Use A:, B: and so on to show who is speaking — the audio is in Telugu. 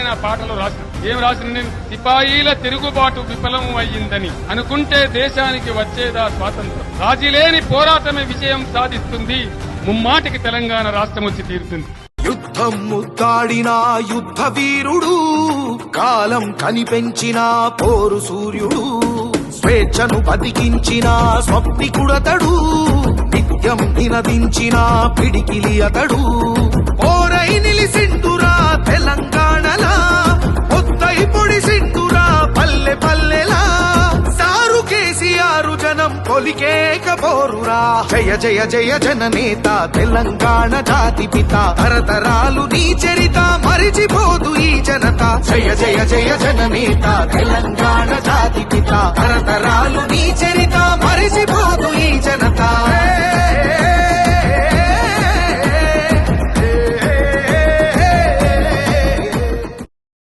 A: నా పాటలో రాసిన ఏం రాసిన నేను సిపాయిల తిరుగుబాటు విఫలం అయ్యిందని అనుకుంటే దేశానికి వచ్చేదా స్వాతంత్రం. రాజీలేని పోరాటమే విజయం సాధిస్తుంది. ముమ్మాటికి తెలంగాణ రాష్ట్రం వచ్చి తీరుతుంది.
B: యుద్ధం ముద్దాడిన యుద్ధ వీరుడు, కాలం కనిపెంచిన పోరు సూర్యుడు, స్వేచ్ఛను బతికించిన స్వప్నికుడతడు, నిత్యం నినదించిన పిడికిలి అతడు. పోరై నిలిసిండురా తెలంగాణలా, పొద్దై పొడిసిండురా పల్లె పల్లెలా. సారు కేసీఆర్ జనం కొలికేక పోరురా. జయ జయ జయ జననేత తెలంగాణ జాతి పిత, తరతరాలు నీ చరిత మరిచిపోదు ఈ జనత. జయ జయ జయ జననేత తెలంగాణ జాతి పిత, తరతరాలు నీ చరిత